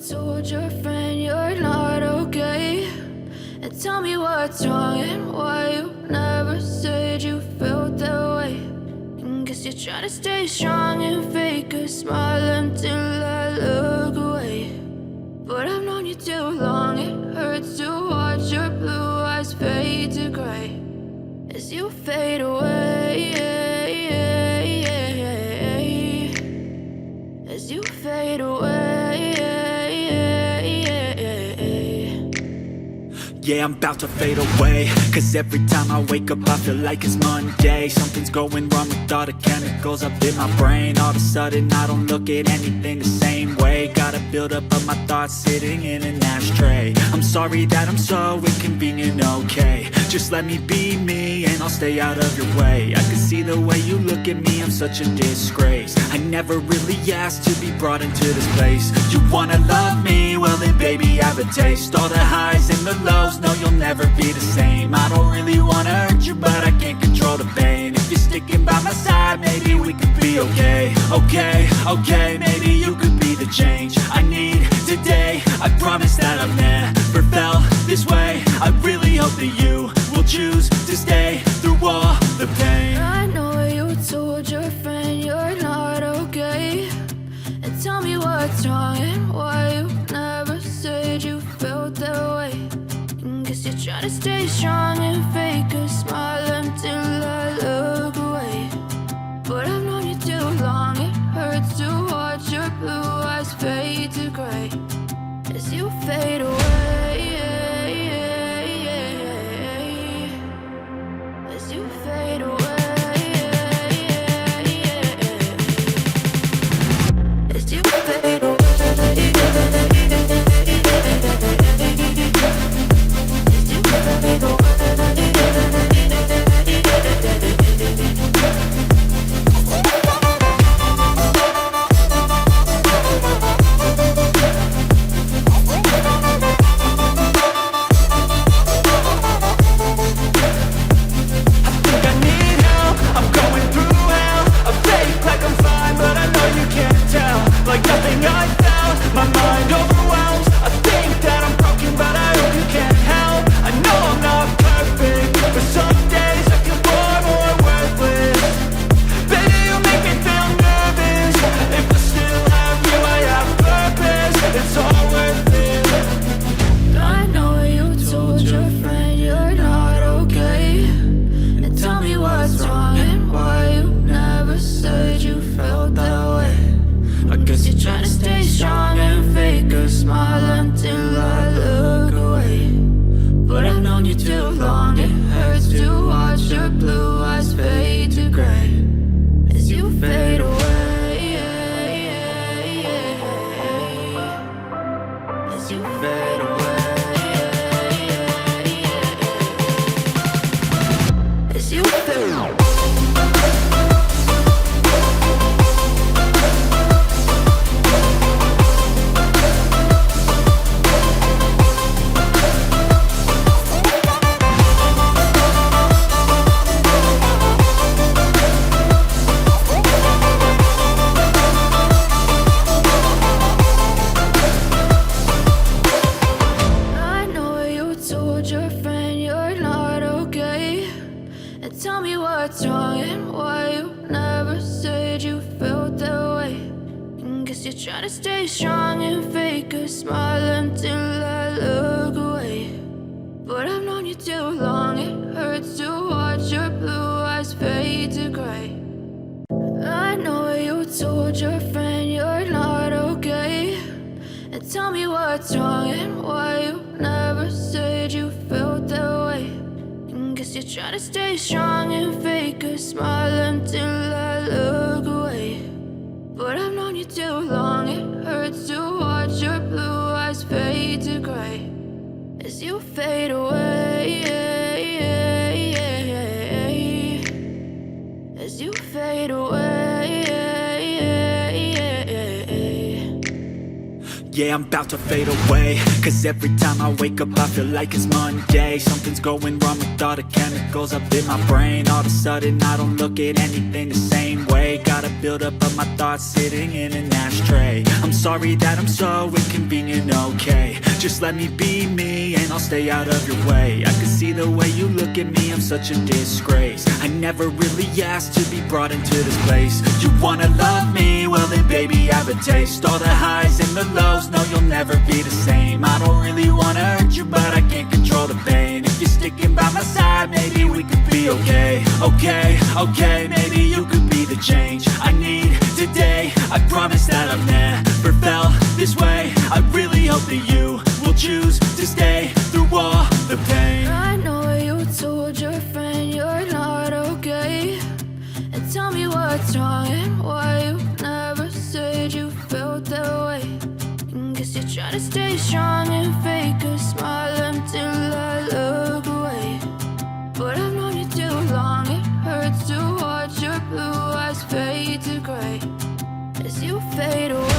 told your friend you're not okay? And tell me what's wrong and why you never said you felt that way. And guess you're trying to stay strong and fake a smile until I look away. But I've known you too long, it hurts to watch your blue eyes fade to gray as you fade away, as you fade away. Yeah, I'm about to fade away, cause every time I wake up I feel like it's Monday. Something's going wrong with all the chemicals up in my brain. All of a sudden I don't look at anything the same way. Got a buildup of my thoughts sitting in an ashtray. I'm sorry that I'm so inconvenient, okay? Just let me be me and I'll stay out of your way. I can see the way you look at me, I'm such a disgrace. I never really asked to be brought into this place. You wanna love me? Well then baby have a taste. All the highs and the lows, no you'll never be the same. I don't really wanna hurt you but I can't control the pain. If you're sticking by my side maybe we could be okay. Okay, maybe you could be the change I need today. I promise that I've never felt this way. I really hope that you will choose to stay through all the pain. I know you told your friend you're not okay. And tell me what's wrong and why you never said you felt that way. And guess you're trying to stay strong and fake a smile until I look away. But I've known you too long, it hurts to watch your blue eyes fade to gray as you fade away, as you fade away, as you fade away. Yeah, I'm about to fade away, cause every time I wake up I feel like it's Monday. Something's going wrong with all the chemicals up in my brain. All of a sudden I don't look at anything the same way. Got a buildup of my thoughts sitting in an ashtray. I'm sorry that I'm so inconvenient, Just let me be me and I'll stay out of your way. I can see the way you look at me, I'm such a disgrace. I never really asked to be brought into this place. You wanna love me? Well then baby have a taste. All the highs and the lows, no you'll never be the same. I don't really wanna hurt you but I can't control the pain. If you're sticking by my side, maybe we could be okay. Okay, okay, maybe you could be the change I need today. I promise that I've never felt this way. I really hope that you will choose to stay through all the pain. I know you told your friend you're not okay, and tell me what's wrong and why you never said you felt that way. Guess you're trying to stay strong and fake a smile until I look away. But I've known you too long, it hurts to watch your blue eyes fade to gray as you fade away.